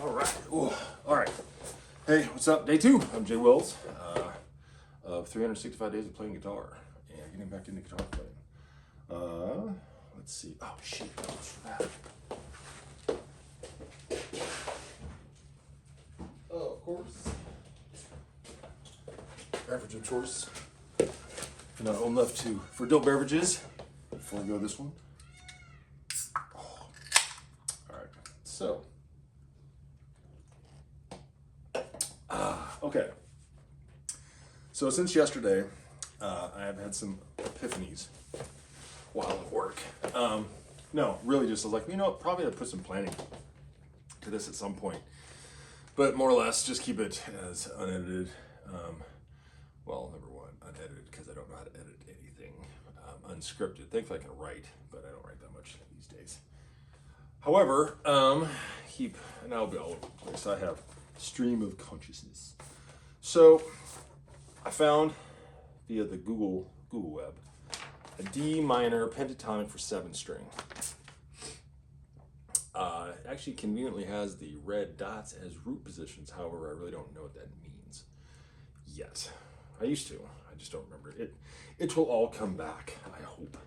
All right. Ooh. All right. Hey, what's up? Day 2. I'm Jay Wills of 365 days of playing guitar and getting back into guitar playing. Let's see. Oh shit! Oh, of course. Beverage of choice. If you're not old enough for adult beverages, before we go this one. Oh. All right. So. Okay. So since yesterday, I have had some epiphanies while at work. No, really just I was like, you know what, probably I'd put some planning to this at some point. But more or less, just keep it as unedited. Well, number one, unedited, because I don't know how to edit anything. Unscripted. Thankfully I can write, but I don't write that much these days. However, and I'll be all over the place. I have stream of consciousness. So I found via the Google web a D minor pentatonic for 7-string. It actually conveniently has the red dots as root positions. However, I really don't know what that means yet. I used to. I just don't remember it. It will all come back, I hope.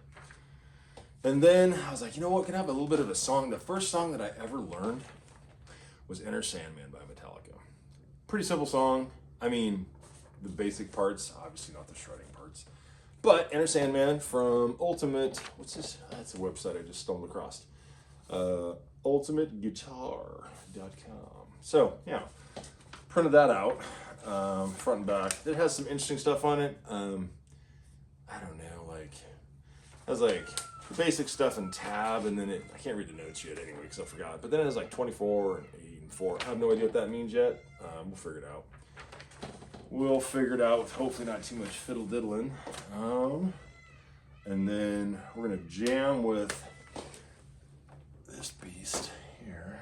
And then I was like, you know what? Can I have a little bit of a song? The first song that I ever learned was Enter Sandman by Metallica. Pretty simple song. I mean, the basic parts, obviously not the shredding parts. But Enter Sandman from Ultimate, what's this? That's a website I just stumbled across. UltimateGuitar.com. So, yeah, printed that out, front and back. It has some interesting stuff on it. I don't know, like, it has like the basic stuff in tab, and then I can't read the notes yet anyway because I forgot. But then it has like 24 and 8 and 4. I have no idea what that means yet. We'll figure it out. We'll figure it out with hopefully not too much fiddle diddling. And then we're gonna jam with this beast here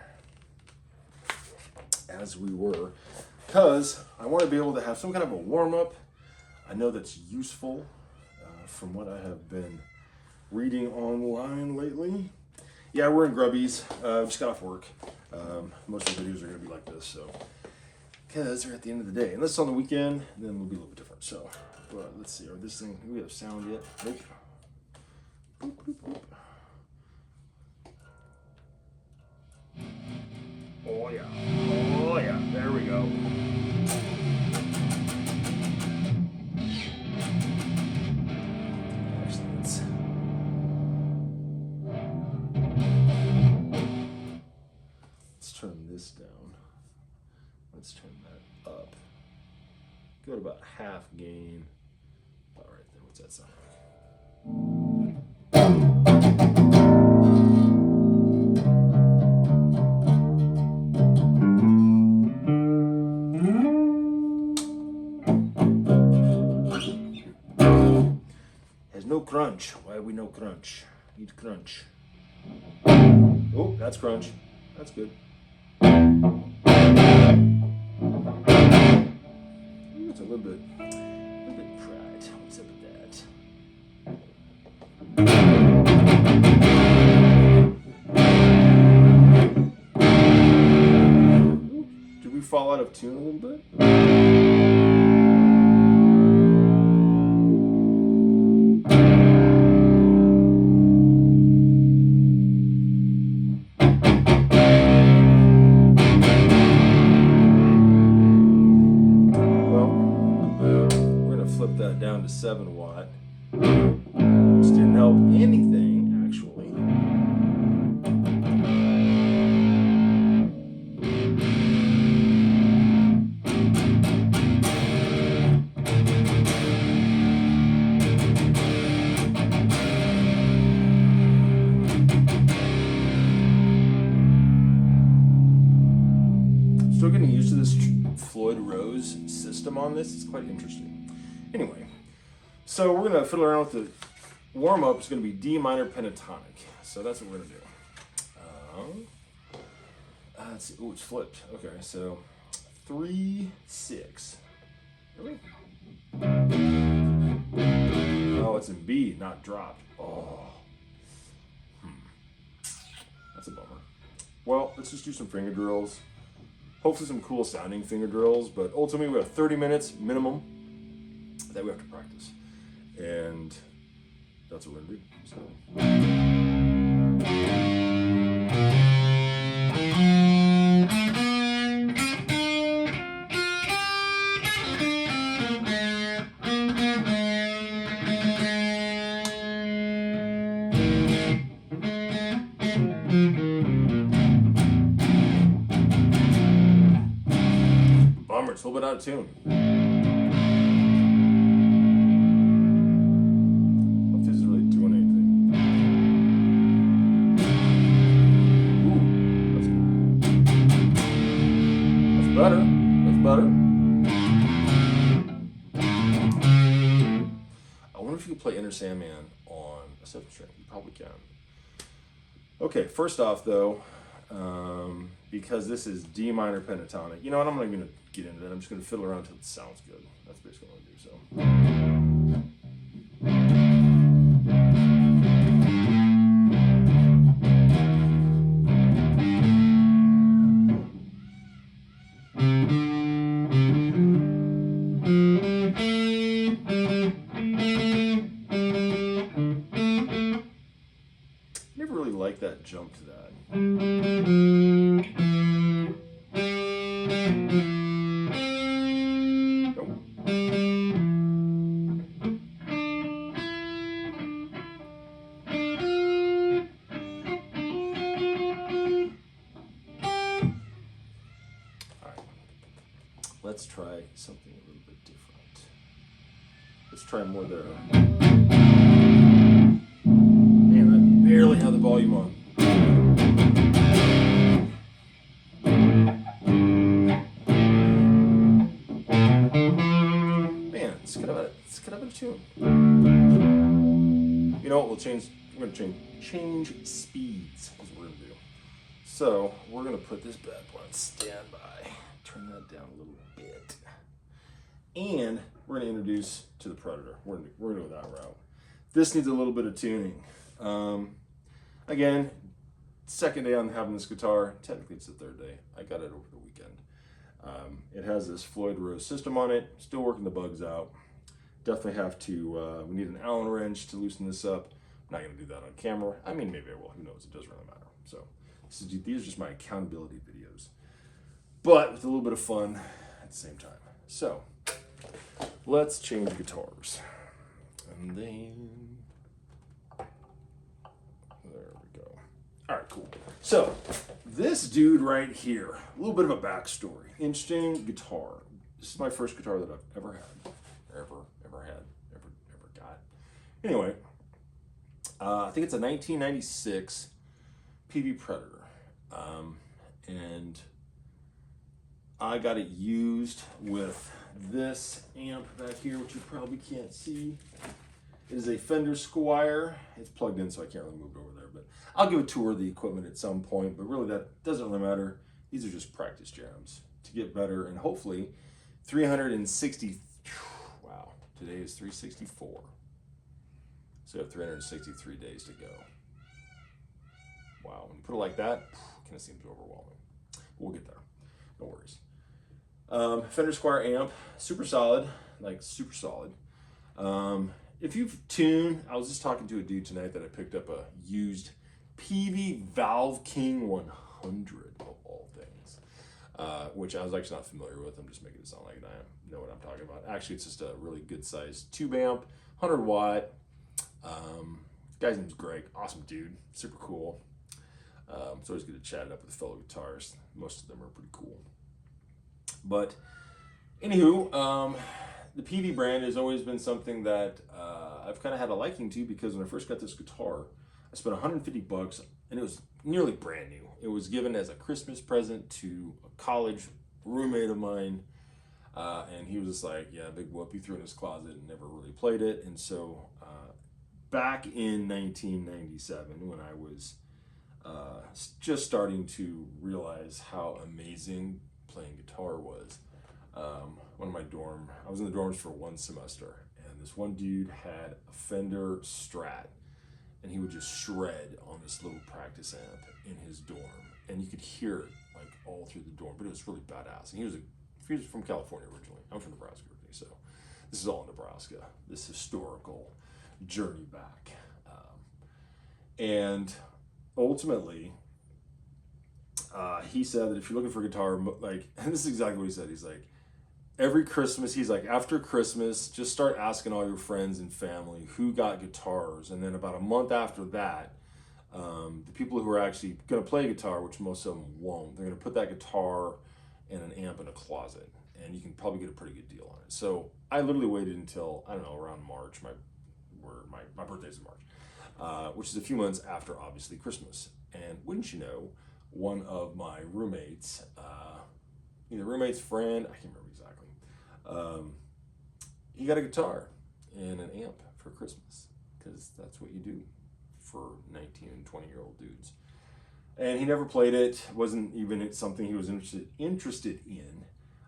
as we were, because I want to be able to have some kind of a warm-up. I know that's useful from what I have been reading online lately. Yeah, we're in Grubbies. Just got off work. Most of the videos are gonna be like this, so. Because they're at the end of the day. Unless it's on the weekend, then it'll be a little bit different. So, let's see. Are this thing, do we have sound yet? Nope. Boop, boop, boop. Oh, yeah. Oh, yeah. There we go. Excellent. Let's turn this down. Let's turn that up. Go to about half gain. All right, then what's that sound like? Has no crunch. Why have we no crunch? Need crunch. Oh, that's crunch. That's good. It's a little bit fried. What's up with that? Did we fall out of tune a little bit? Down to 7 watt, which didn't help anything actually. Still getting used to this Floyd Rose system on this. It's quite interesting. Anyway, so we're gonna fiddle around with the warm-up. It's gonna be D minor pentatonic. So that's what we're gonna do. Let's see. Oh, it's flipped. Okay, so 3, 6. Really? Oh, it's in B, not dropped. Oh. That's a bummer. Well, let's just do some finger drills. hopefully some cool sounding finger drills, but ultimately we have 30 minutes minimum that we have to practice. And that's what we're gonna do. So. Bummer, it's a little bit out of tune. If this is really doing anything. Ooh, that's better. That's better. I wonder if you could play Enter Sandman on a 7-string. You probably can. Okay, first off though, because this is D minor pentatonic, you know what, I'm not even going to get into that. I'm just going to fiddle around until it sounds good. That's basically what I'm going to do. Never really liked that jump to that. Let's try something a little bit different. Let's try more there. Man, I barely have the volume on. Man, it's kind of a tune. You know what? We're going to change speeds is what we're going to do. So we're going to put this bad boy on standby. Turn that down a little bit. And we're going to introduce to the Predator. We're going to go that route. This needs a little bit of tuning. Again, second day on having this guitar. Technically it's the third day. I got it over the weekend. It has this Floyd Rose system on it. Still working the bugs out. Definitely have to, we need an Allen wrench to loosen this up. I'm not going to do that on camera. I mean, maybe I will. Who knows? It doesn't really matter. So these are just my accountability videos, but with a little bit of fun at the same time. So let's change guitars. And then, there we go. All right, cool. So this dude right here, a little bit of a backstory. Interesting guitar. This is my first guitar that I've ever had, ever got. Anyway, I think it's a 1996 Peavey Predator. And I got it used with this amp back here, which you probably can't see. It is a Fender Squier. It's plugged in, so I can't really move it over there, but I'll give a tour of the equipment at some point, but really that doesn't really matter. These are just practice jams to get better, and hopefully 360, wow, today is 364. So I have 363 days to go. Wow, when you put it like that, it kind of seems overwhelming. We'll get there, no worries. Fender Squier amp, super solid, like super solid. If you've tuned, I was just talking to a dude tonight that I picked up a used Peavey Valve King 100 of all things, which I was actually not familiar with. I'm just making it sound like I know what I'm talking about. Actually, it's just a really good sized tube amp, 100 watt. Guy's name's Greg, awesome dude, super cool. It's always good to chat it up with fellow guitarists. Most of them are pretty cool. But anywho, the Peavey brand has always been something that I've kind of had a liking to, because when I first got this guitar, I spent $150 and it was nearly brand new. It was given as a Christmas present to a college roommate of mine, and he was just like, yeah, big whoop. He threw it in his closet and never really played it. And so back in 1997, when I was just starting to realize how amazing playing guitar was, I was in the dorms for one semester, and this one dude had a Fender Strat, and he would just shred on this little practice amp in his dorm, and you could hear it like all through the dorm. But it was really badass. And he was from California originally. I'm from Nebraska originally, so this is all Nebraska. This historical journey back, and ultimately, he said that if you're looking for a guitar, like, and this is exactly what he said. He's like, every Christmas, he's like, after Christmas, just start asking all your friends and family who got guitars. And then about a month after that, the people who are actually going to play guitar, which most of them won't, they're going to put that guitar and an amp in a closet. And you can probably get a pretty good deal on it. So I literally waited until, I don't know, around March. My birthday's in March, which is a few months after, obviously, Christmas. And wouldn't you know, one of my roommates, either roommate's friend, I can't remember exactly, he got a guitar and an amp for Christmas, because that's what you do for 19 and 20-year-old dudes. And he never played it, wasn't even something he was interested in.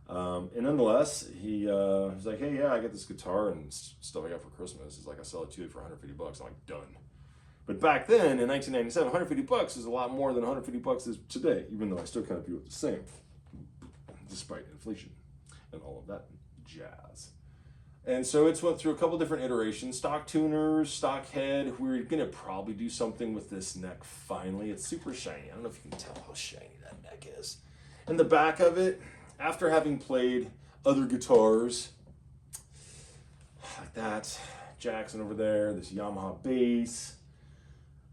And nonetheless, he was like, hey, yeah, I got this guitar and stuff I got for Christmas. He's like, I sell it to you for $150. I'm like, done. But back then, in 1997, $150 is a lot more than $150 is today, even though I still kind of view it the same, despite inflation and all of that jazz. And so it's went through a couple different iterations, stock tuners, stock head. We're gonna probably do something with this neck finally. It's super shiny. I don't know if you can tell how shiny that neck is. And the back of it, after having played other guitars, like that, Jackson over there, this Yamaha bass,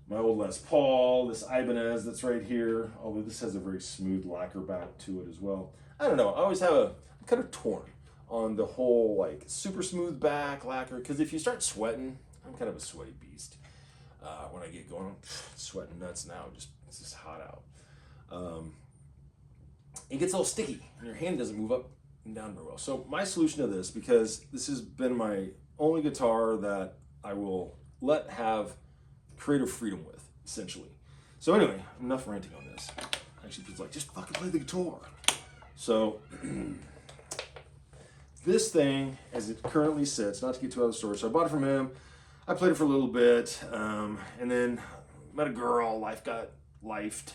my old Les Paul, this Ibanez that's right here, although this has a very smooth lacquer back to it as well. I don't know, I always have I'm kind of torn on the whole like super smooth back lacquer, because if you start sweating, I'm kind of a sweaty beast. When I get going, I'm sweating nuts now, it's just hot out. It gets a little sticky and your hand doesn't move up and down very well. So my solution to this, because this has been my only guitar that I will let have creative freedom with, essentially. So anyway, enough ranting on this. Actually, it's like, just fucking play the guitar. So this thing, as it currently sits, not to get too out of the story, so I bought it from him. I played it for a little bit, and then met a girl, life got lifed,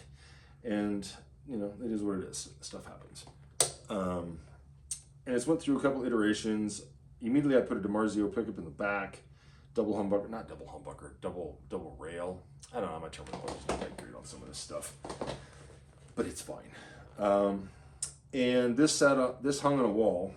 and you know, it is what it is. Stuff happens. And it's went through a couple iterations. Immediately I put a DiMarzio pickup in the back, double humbucker, not double humbucker, double rail. I don't know, my terminology is not that great on some of this stuff, but it's fine. And this hung on a wall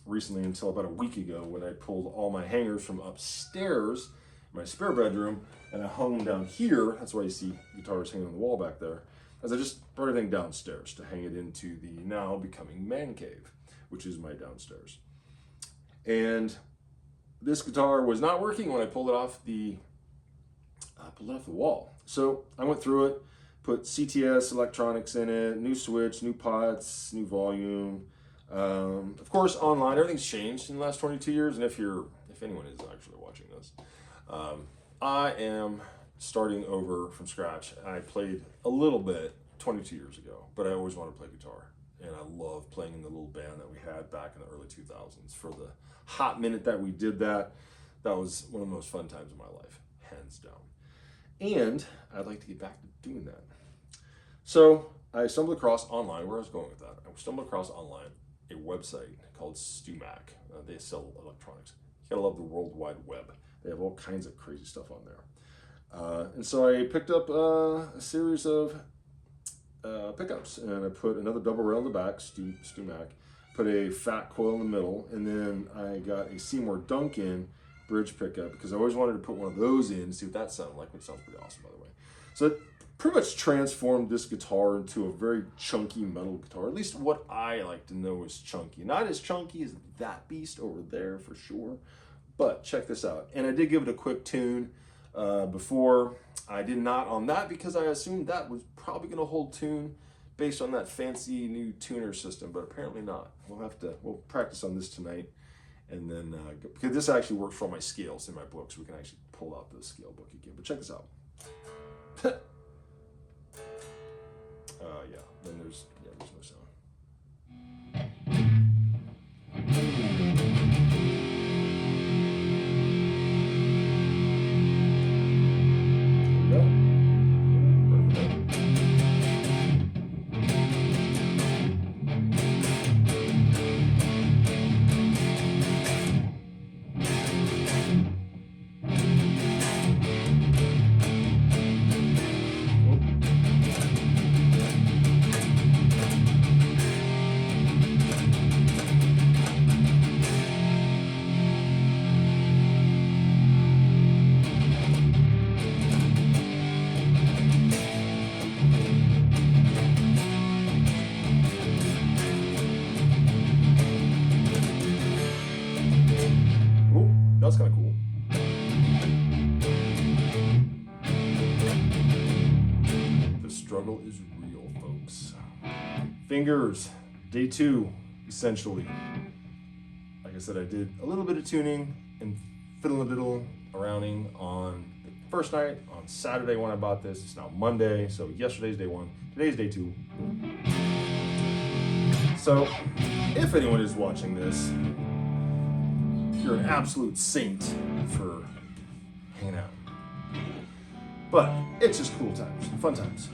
recently until about a week ago, when I pulled all my hangers from upstairs, my spare bedroom, and I hung them down here. That's why you see guitars hanging on the wall back there, as I just brought everything downstairs to hang it into the now becoming man cave, which is my downstairs. And this guitar was not working when I pulled it off the wall. So I went through it, put CTS electronics in it, new switch, new pots, new volume. Of course, online, everything's changed in the last 22 years. And if anyone is actually watching this, I am starting over from scratch. I played a little bit 22 years ago, but I always wanted to play guitar. And I love playing in the little band that we had back in the early 2000s. For the hot minute that we did that, that was one of the most fun times of my life, hands down. And I'd like to get back to doing that. So I stumbled across online, where I was going with that, I stumbled across online a website called StewMac. They sell electronics. You gotta love the World Wide Web. They have all kinds of crazy stuff on there. And so I picked up a series of pickups, and I put another double rail in the back, StewMac, put a fat coil in the middle, and then I got a Seymour Duncan bridge pickup, because I always wanted to put one of those in to see what that sounded like, which sounds pretty awesome, by the way. So it pretty much transformed this guitar into a very chunky metal guitar, at least what I like to know is chunky. Not as chunky as that beast over there, for sure, but check this out. And I did give it a quick tune before. I did not on that, because I assumed that was probably going to hold tune based on that fancy new tuner system, but apparently not. We'll practice on this tonight, and then because this actually works for all my scales in my book, so we can actually pull out the scale book again. But check this out. Yeah. Then there's no sound. struggle is real, folks. Fingers, day 2, essentially. Like I said, I did a little bit of tuning and fiddle-a-diddle arounding on the first night, on Saturday when I bought this. It's now Monday, so yesterday's day 1, today's day 2. So, if anyone is watching this, you're an absolute saint for hanging out. But it's just cool times, fun times.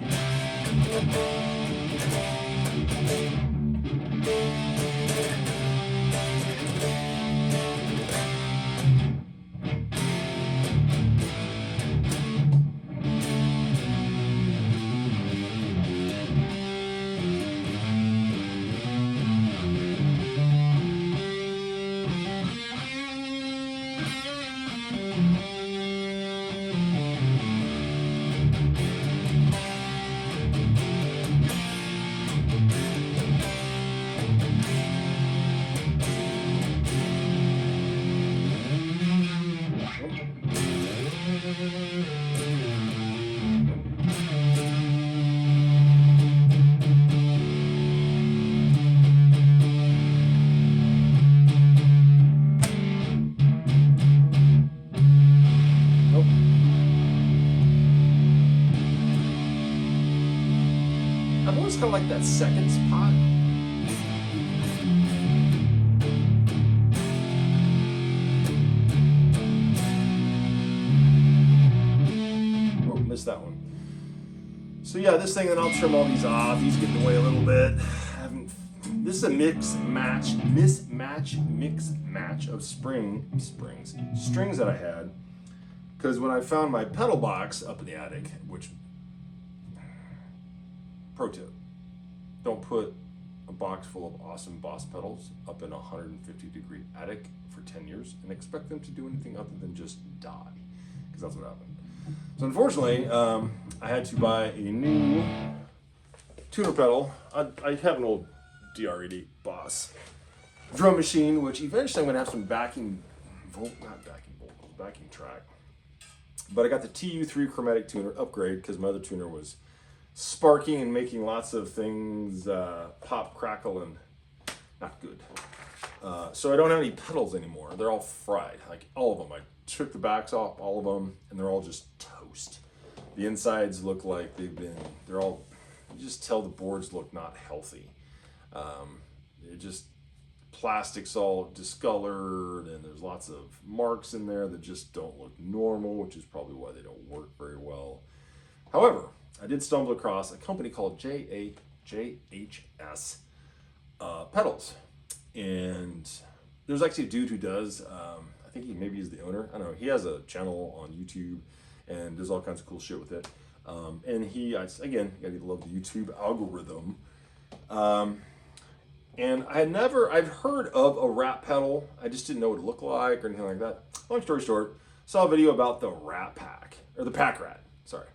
I've always kind of liked that second spot. Oh, missed that one. So yeah, this thing, then I'll trim all these off. These get in the way a little bit. This is a mix match of strings that I had. Because when I found my pedal box up in the attic, which, pro tip, don't put a box full of awesome Boss pedals up in a 150-degree attic for 10 years and expect them to do anything other than just die, because that's what happened. So unfortunately, I had to buy a new tuner pedal. I have an old DR80 Boss drum machine, which eventually I'm going to have some backing track. But I got the TU3 chromatic tuner upgrade because my other tuner was sparking and making lots of things pop, crackle, and not good. So I don't have any pedals anymore. They're all fried, like all of them. I took the backs off all of them, and they're all just toast. The insides look like you just tell the boards look not healthy. Plastic's all discolored, and there's lots of marks in there that just don't look normal, which is probably why they don't work very well. However, I did stumble across a company called JHS pedals, and there's actually a dude who does, I think maybe he's the owner, I don't know, he has a channel on YouTube and does all kinds of cool shit with it, and again, you gotta love the YouTube algorithm, and I've heard of a Rat pedal, I just didn't know what it looked like or anything like that. Long story short, saw a video about the Rat Pack, or the Pack Rat, sorry.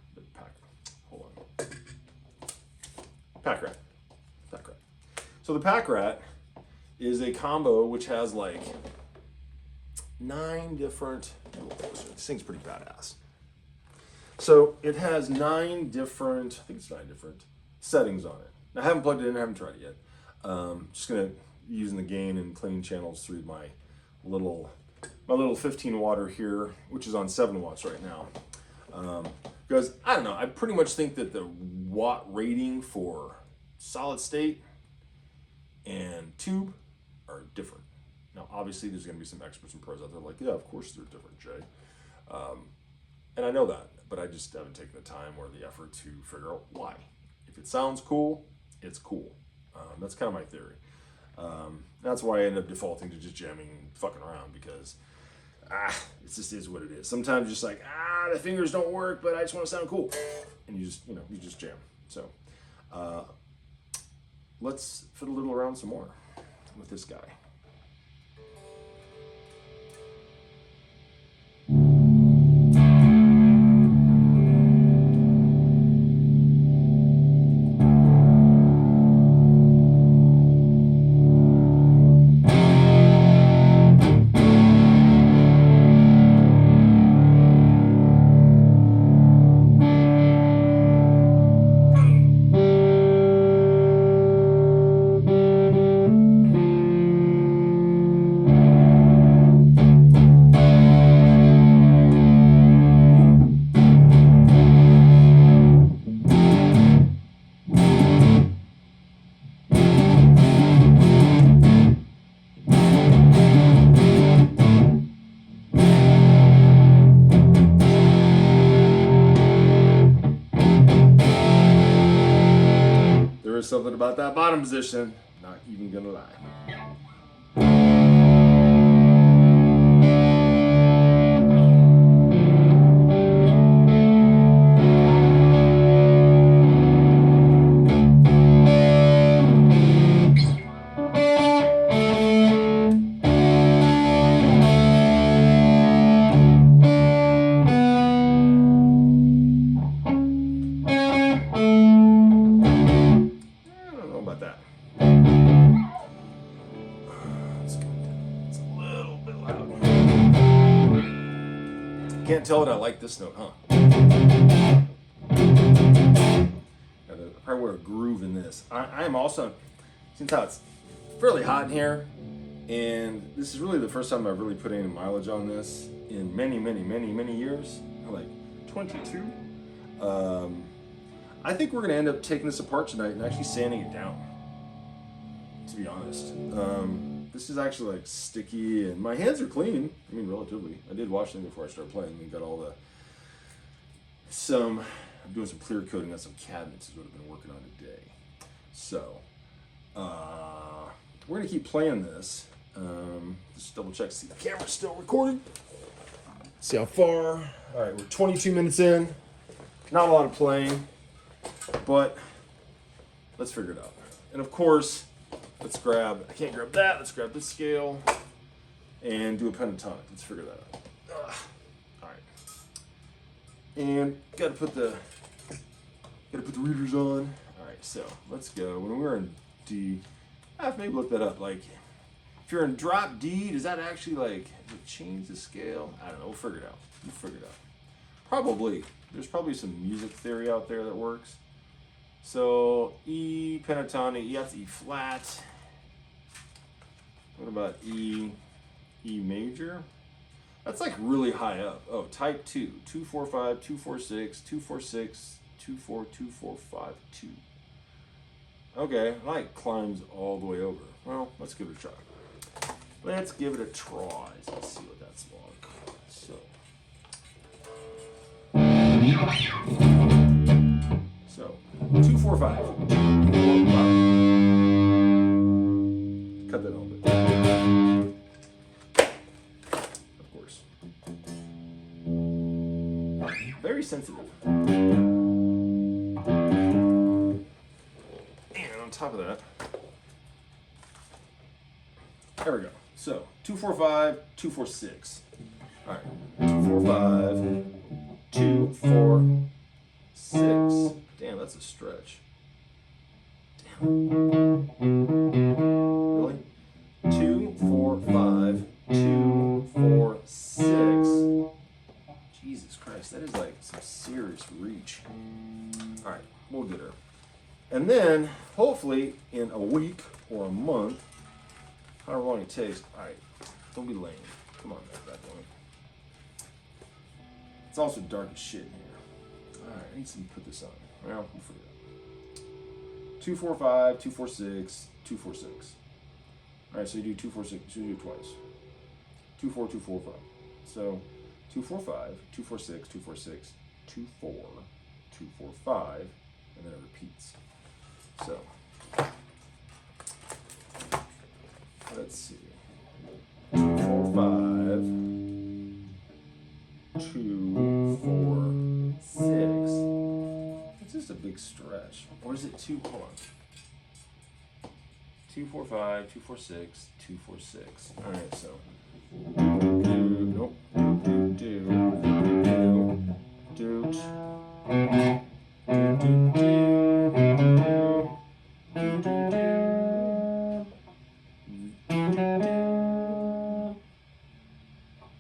Pack Rat. So the Pack Rat is a combo which has like 9 different, this thing's pretty badass. So it has 9 different, I think it's 9 different settings on it. Now, I haven't plugged it in, I haven't tried it yet. Just gonna be using the gain and cleaning channels through my little 15 watter here, which is on 7 watts right now. Because, I don't know, I pretty much think that the watt rating for solid state and tube are different. Now, obviously, there's going to be some experts and pros out there like, yeah, of course they're different, Jay. And I know that, but I just haven't taken the time or the effort to figure out why. If it sounds cool, it's cool. That's kind of my theory. That's why I end up defaulting to just jamming and fucking around, because it just is what it is. Sometimes just like, the fingers don't work, but I just want to sound cool. And you just jam. So let's fiddle a little around some more with this guy. There's something about that bottom position. Not even gonna lie. Can't tell that I like this note, huh? Gotta probably wear a groove in this. I am also, since how it's fairly hot in here, and this is really the first time I've really put any mileage on this in many years, like 22. I think we're gonna end up taking this apart tonight and actually sanding it down, to be honest. This is actually like sticky, and my hands are clean. I mean, relatively. I did wash them before I started playing. We got all the I'm doing some clear coating on some cabinets is what I've been working on today. So we're gonna keep playing this. Just double check to see the camera's still recording. See how far. All right, we're 22 minutes in. Not a lot of playing, but let's figure it out. And of course, let's grab, I can't grab that, let's grab this scale and do a pentatonic. Let's figure that out. All right. And gotta put the readers on. All right, so let's go. When we're in D, I have to maybe look that up. Like, if you're in drop D, does that actually like change the scale? I don't know, we'll figure it out. Probably. There's probably some music theory out there that works. So E pentatonic, that's E flat. What about E major? That's like really high up. Oh, type 2, 245, 246, 246, 24, 24, 2. Okay, like climbs all the way over. Well, let's give it a try. Let's give it a try. Let's see what that's like. So 245. Cut that a little bit. Of course. Very sensitive. And on top of that, there we go. So 245, 246. All right, 245, 246. Damn, that's a stretch. Damn. Really? 245, 246. Jesus Christ, that is like some serious reach. All right, we'll get her. And then, hopefully, in a week or a month, however long it takes. All right, don't be lame. Come on, that one. It's also dark as shit in here. All right, I need to put this on. Well, we'll figure it out. 245, 246, 246. All right, so you do 246. You do it twice. 24, 245. So 245, 246, 246, 24, 245, and then it repeats. So let's see. 245, 246. It's just a big stretch. Or is it two? Hold on. 245, 246, 246. All right, so. Nope.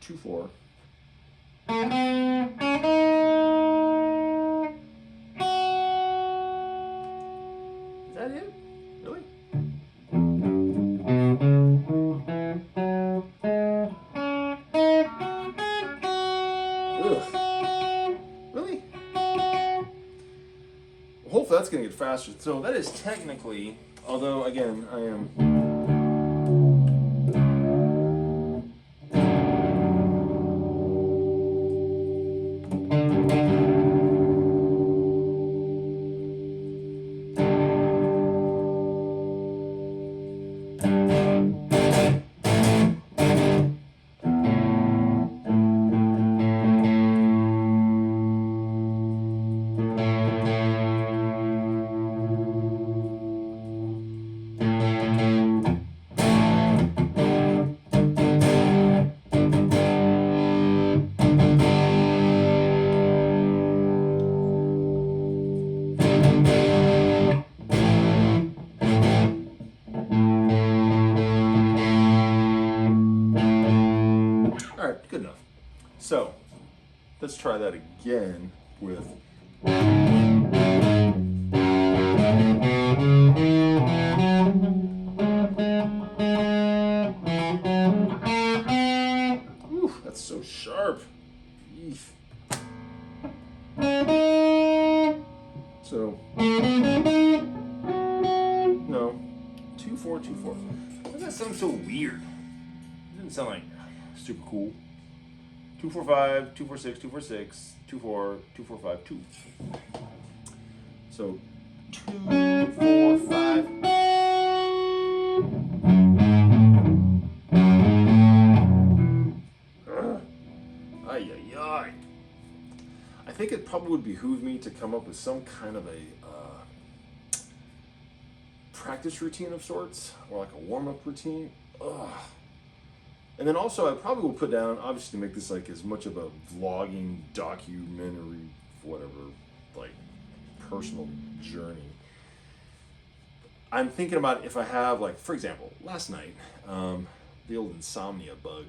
Two, four. Is that it? Really? Ugh. Really? Well, hopefully that's going to get faster. So that is technically, although again, I am. try that again with. Ooh, that's so sharp. Eef. So, no, 2-4, 2-4. Why does that sound so weird? It doesn't sound like super cool. 2-4-5, 2-4-6, 2-4-6, 2-4, 2-4-5, 2. So 2-4-5. Ay ay ay. I think it probably would behoove me to come up with some kind of a practice routine of sorts, or like a warm-up routine. Ugh. And then also, I probably will put down, obviously, to make this like as much of a vlogging, documentary, whatever, like personal journey. I'm thinking about if I have, like, for example, last night, the old insomnia bug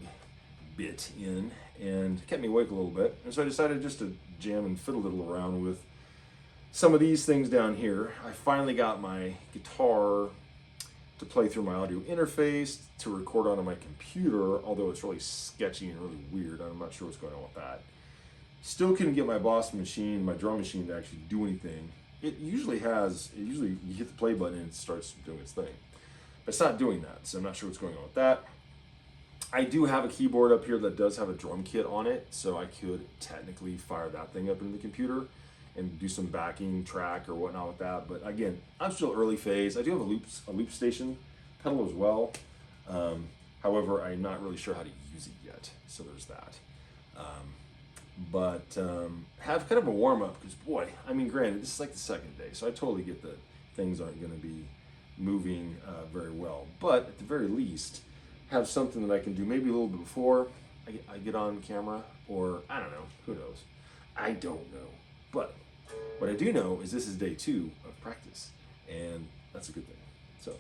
bit in and kept me awake a little bit. And so I decided just to jam and fiddle a little around with some of these things down here. I finally got my guitar to play through my audio interface, to record onto my computer, although it's really sketchy and really weird. I'm not sure what's going on with that. Still couldn't get my Boss machine, my drum machine, to actually do anything. It usually you hit the play button and it starts doing its thing. But it's not doing that, so I'm not sure what's going on with that. I do have a keyboard up here that does have a drum kit on it, so I could technically fire that thing up into the computer and do some backing track or whatnot with that. But again, I'm still early phase. I do have a loop station pedal as well. However, I'm not really sure how to use it yet, so there's that. Have kind of a warm up, because boy, I mean, granted, this is like the second day, so I totally get that things aren't going to be moving very well. But at the very least, have something that I can do maybe a little bit before I get on camera, or I don't know, who knows? I don't know. But what I do know is this is day 2 of practice, and that's a good thing. So.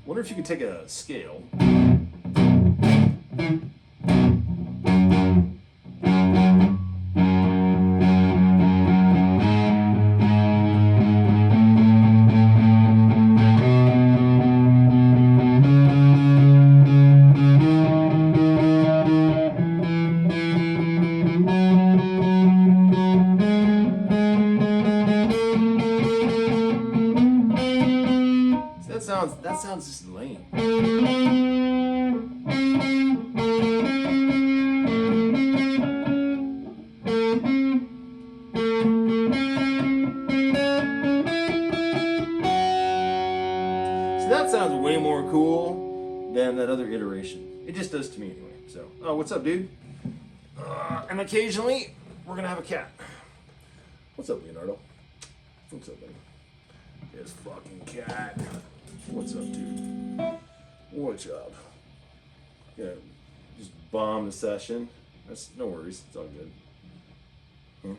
Wonder if you could take a scale. That sounds just lame. So that sounds way more cool than that other iteration. It just does to me anyway. So, oh, what's up, dude? And occasionally, we're gonna have a cat. What's up, Leonardo? What's up, buddy? This fucking cat. What's up, dude? What's up? Yeah, just bomb the session. That's no worries. It's all good. Huh?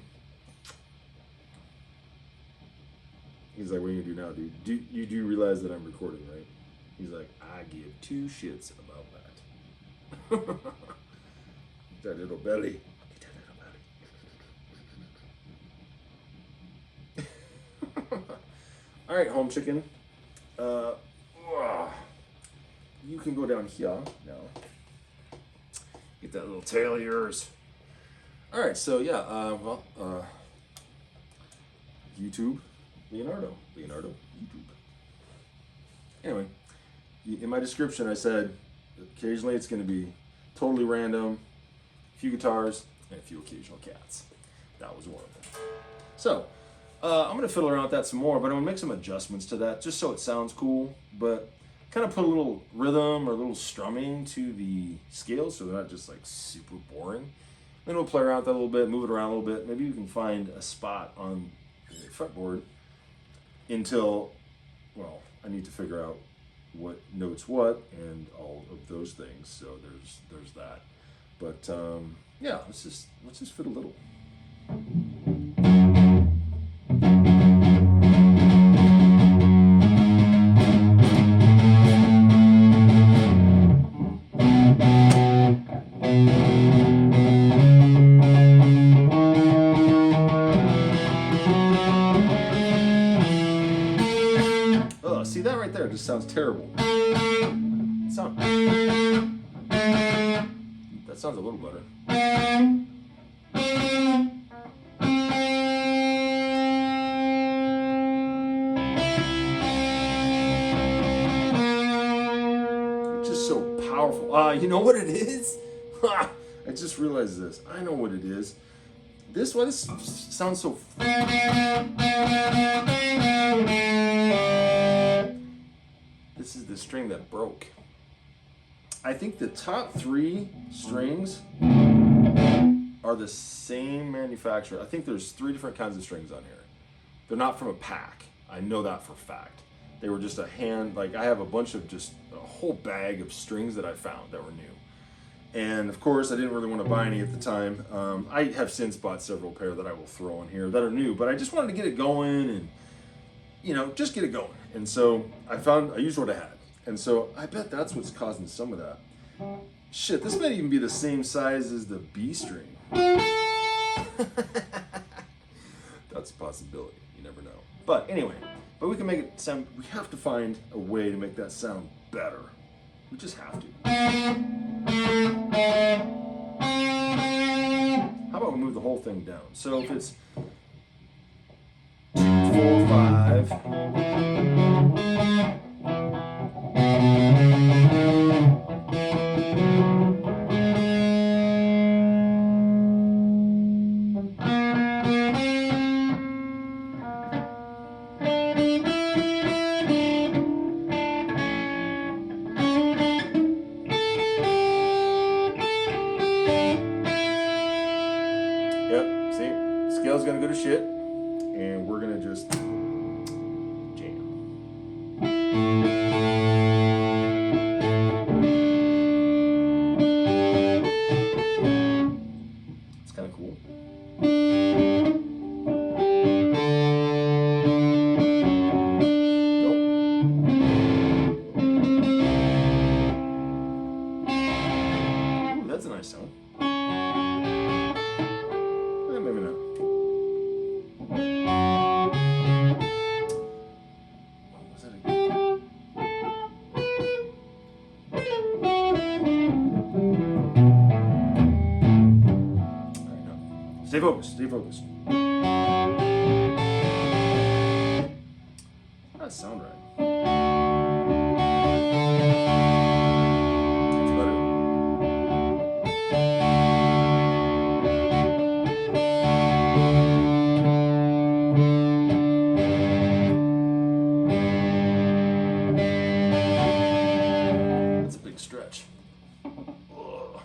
He's like, what are you gonna do now, dude? You do realize that I'm recording, right? He's like, I give 2 shits about that. That little belly. Get that little belly. All right, home chicken. You can go down here now. Get that little tail of yours. All right, so yeah, YouTube, Leonardo, YouTube. Anyway, in my description, I said occasionally it's going to be totally random, a few guitars, and a few occasional cats. That was one of them. So, I'm going to fiddle around with that some more, but I'm going to make some adjustments to that just so it sounds cool, but kind of put a little rhythm or a little strumming to the scales so they're not just like super boring. Then we'll play around with that a little bit, move it around a little bit. Maybe you can find a spot on the fretboard until, well, I need to figure out what notes what and all of those things. So there's that. But yeah, let's just fiddle a little. just sounds terrible. That sounds a little better. It's just so powerful. You know what it is? I just realized this. I know what it is. This sounds so. This is the string that broke. I think the top 3 strings are the same manufacturer. I think there's 3 different kinds of strings on here. They're not from a pack. I know that for a fact. They were just I have a bunch of just a whole bag of strings that I found that were new. And of course, I didn't really want to buy any at the time. I have since bought several pair that I will throw in here that are new, but I just wanted to get it going and, just get it going. And so I used what I had. And so I bet that's what's causing some of that. Shit, this might even be the same size as the B string. That's a possibility. You never know. But anyway, we can make it sound, we have to find a way to make that sound better. We just have to. How about we move the whole thing down? So if it's 2, 4, 5. Yep, see? Scale's gonna go to shit, and we're gonna just jam. It's kind of cool. Nope. Ooh, that's a nice sound. Maybe not. What was that again? Alright, no. Stay focused, stay focused. That sound right. That's better. Stretch. Ugh.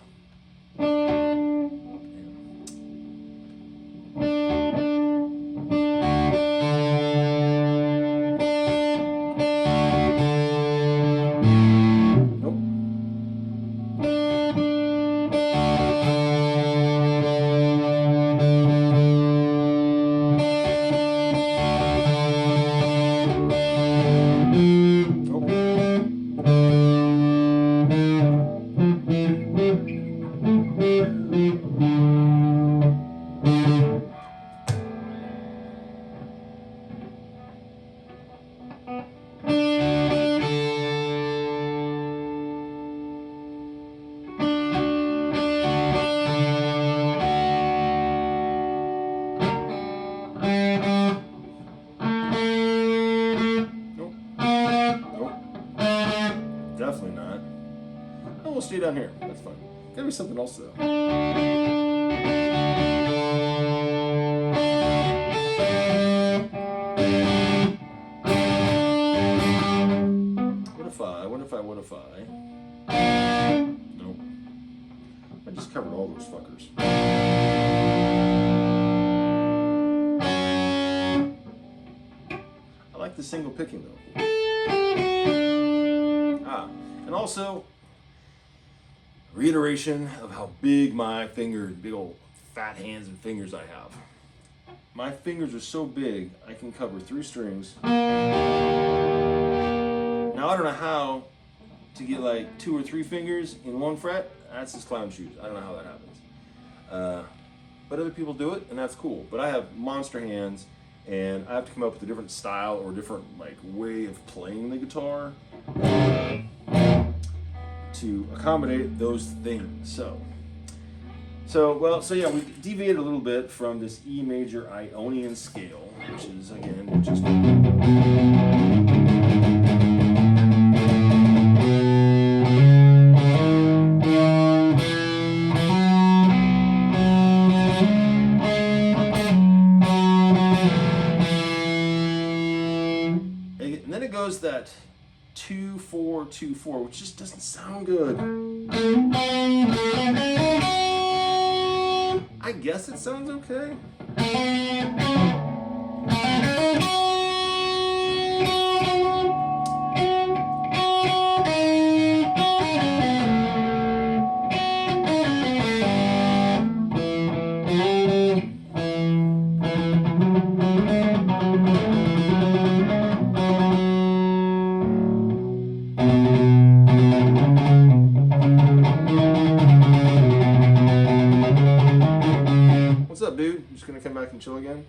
Nope. Definitely not. Oh, we'll stay down here. That's fine. Gotta be something else though. What if I? Nope. I just covered all those fuckers. I like the single picking though. And also, reiteration of how big my fingers, big old fat hands and fingers I have. My fingers are so big, I can cover 3 strings. Now I don't know how to get like 2 or 3 fingers in 1 fret. That's just clown shoes. I don't know how that happens. But other people do it, and that's cool. But I have monster hands, and I have to come up with a different style or different like way of playing the guitar to accommodate those things. So yeah, we deviated a little bit from this E major Ionian scale, which is and then it goes that 2-4-2-4, which just doesn't sound good. I guess it sounds okay. What's up, dude? You just gonna come back and chill again?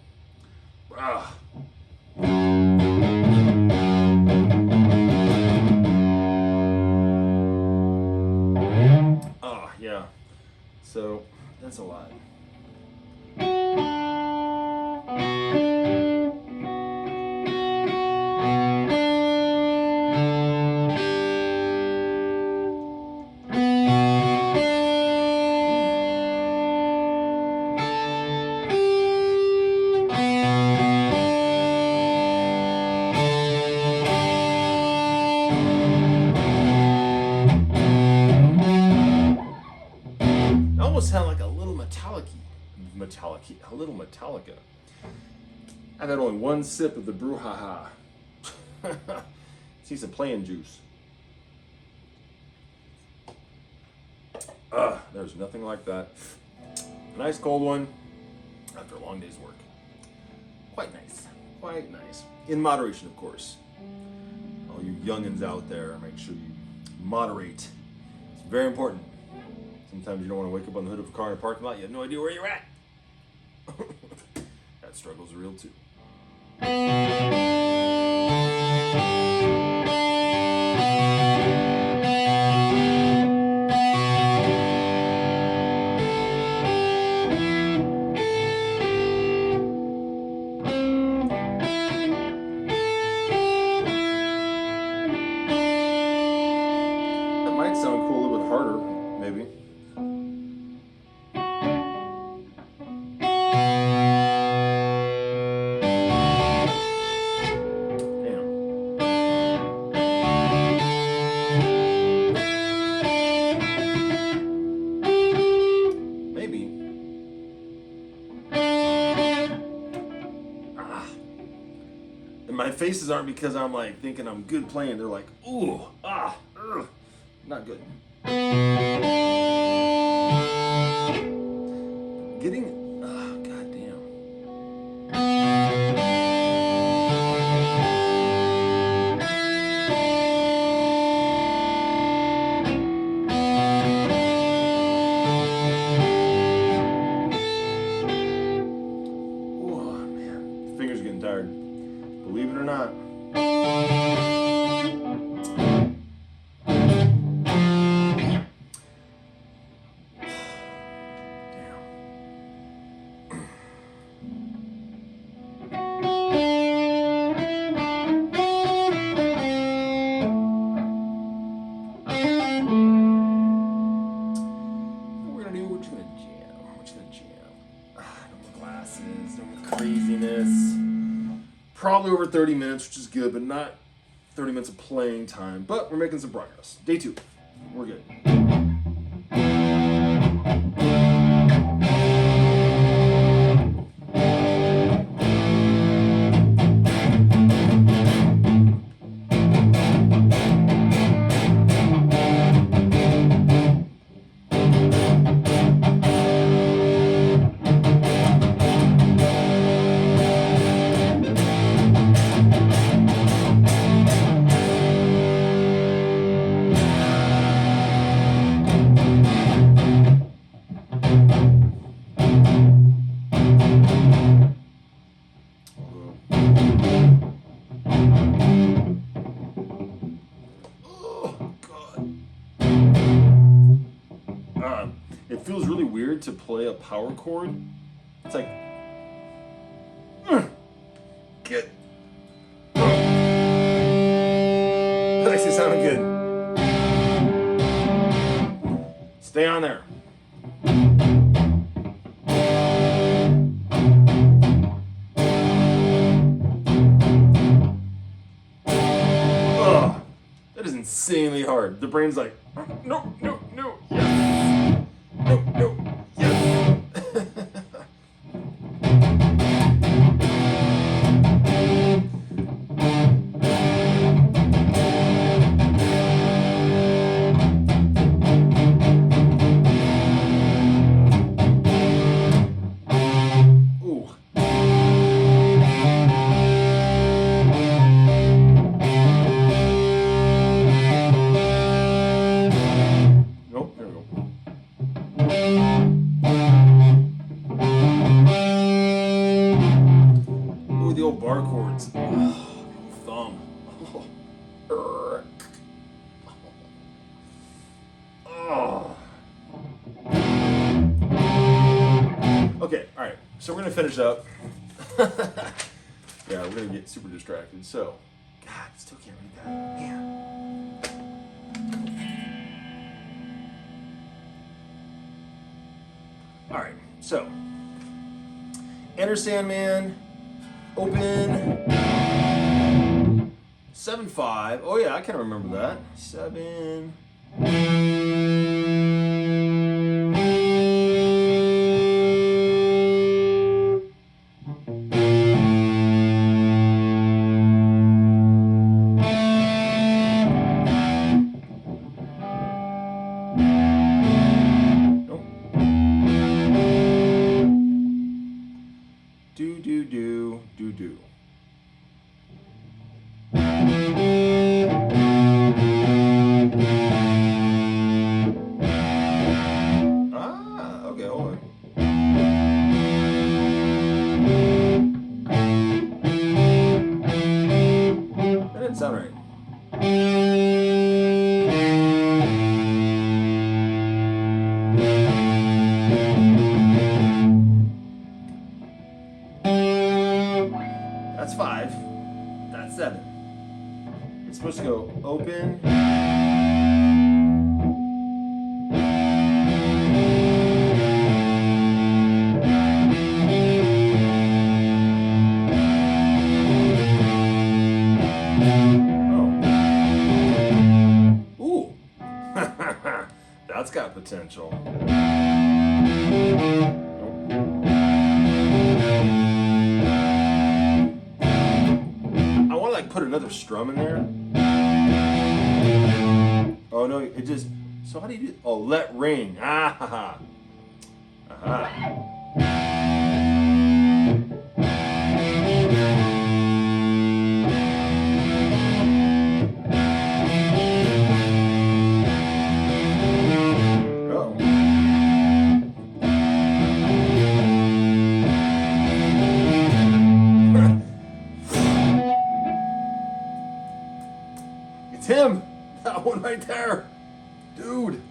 Ah. Ah, yeah. So that's a lot. Almost sound like a little Metallica. I've had only one sip of the brouhaha. See some playing juice. There's nothing like that. A nice cold one after a long day's work. Quite nice. In moderation, of course. All you youngins out there, make sure you moderate. It's very important. Sometimes you don't want to wake up on the hood of a car in a parking lot. You have no idea where you're at. That struggle's real too. That might sound cool a little bit harder, maybe. My faces aren't because I'm like thinking I'm good playing. They're like, ooh, not good. Getting, goddamn. Oh man, fingers getting tired. Believe it or not. Craziness. Probably over 30 minutes, which is good, but not 30 minutes of playing time. But we're making some progress. Day 2. We're good. feels really weird to play a power chord. It's like, get. That actually sounded good. Stay on there. Ugh, that is insanely hard. The brain's like, no, no, no, yes. No, no, yes. Ooh. Nope, there we go. Ooh, the old bar chords. Oh, thumb. Oh. Oh. Okay, all right. So we're gonna finish up. Yeah, we're gonna get super distracted. So, God, still can't read that. Man. All right. So, Enter Sandman, open 7/5. Oh yeah, I can remember that. 7. Nope. Do do do do do. Ah, okay, hold on. That didn't sound right. That's 5. That's 7. It's supposed to go open. Oh. Ooh. That's got potential. I want to like put another strum in there. Oh no, it just. So how do you do? Oh, let ring. Ah ha ha. Aha. It's him! That one right there! Dude!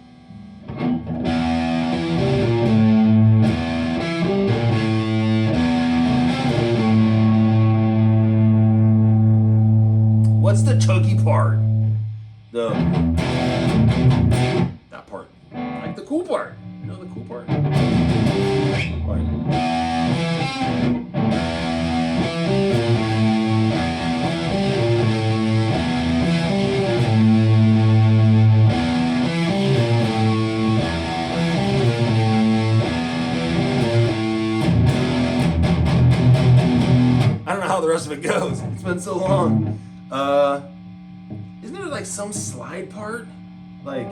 What's the chunky part? That part. Like the cool part. You know the cool part? Like, I don't know how the rest of it goes. It's been so long. Isn't there like some slide part? Like.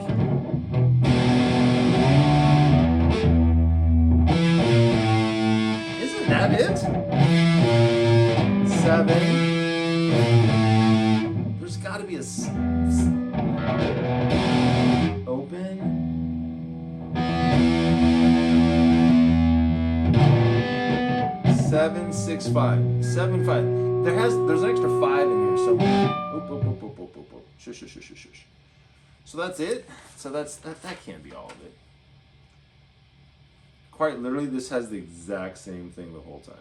Isn't that it? 7. There's gotta be a. Open. Seven, 6, 5. 7, 5. There's an extra 5 in here somewhere. Oop, oop, oop, oop, oop, oop, oop. Shush, shush, shush, shush. So that's it. So that can't be all of it. quite literally, this has the exact same thing the whole time.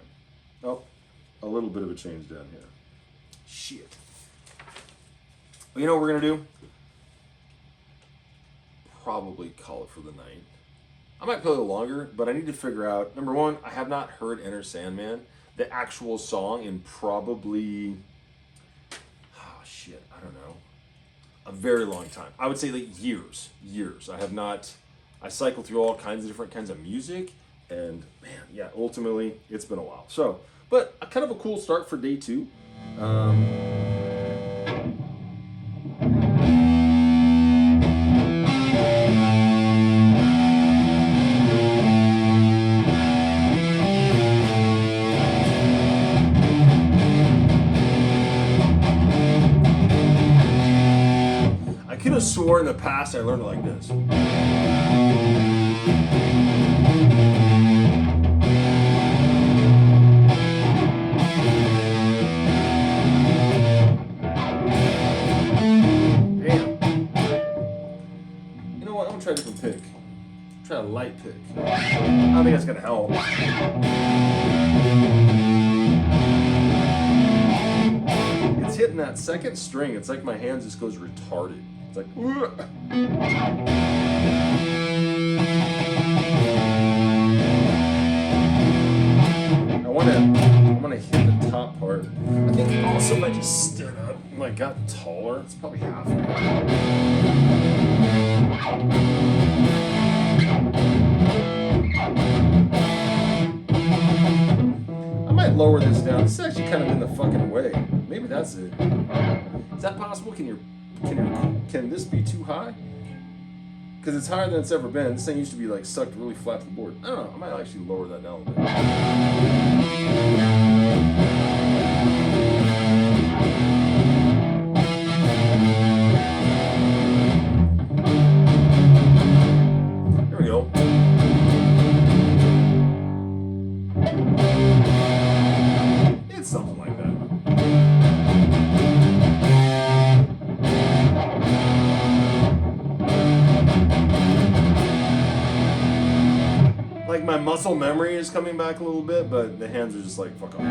Oh, a little bit of a change down here. Shit. Well, you know what we're gonna do? Probably call it for the night. I might play a little longer, but I need to figure out, number one, I have not heard Enter Sandman, the actual song, in probably, oh shit, I don't know, a very long time. I would say like years. I have not, I cycle through all kinds of different kinds of music, and man, yeah, ultimately, it's been a while. So, but kind of a cool start for day 2. I could have swore in the past I learned it like this. Try a different pick. Try a light pick. I don't think that's gonna help. It's hitting that second string. It's like my hand just goes retarded. It's like. I wanna hit the top part. I think also if I just stood up and like got taller, it's probably half. I might lower this down. This is actually kind of in the fucking way. Maybe that's it. Is that possible? Can this be too high? Because it's higher than it's ever been. This thing used to be like sucked really flat to the board. I don't know. I might actually lower that down a bit. It's something like that. Like my muscle memory is coming back a little bit, but the hands are just like, fuck off.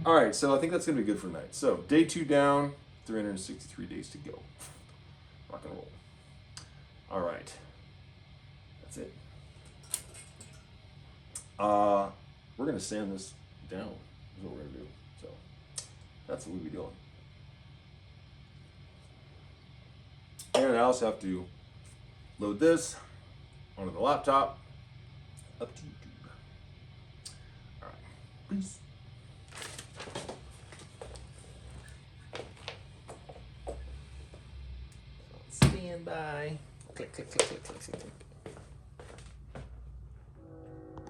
All right, so I think that's gonna be good for tonight. So day 2 down, 363 days to go. Rock and roll. All right. That's it. We're gonna sand this down. Is what we're gonna do. So that's what we'll be doing. And I also have to load this onto the laptop. Up to YouTube. All right. Peace. Stand by. Click, click, click, click, click, click.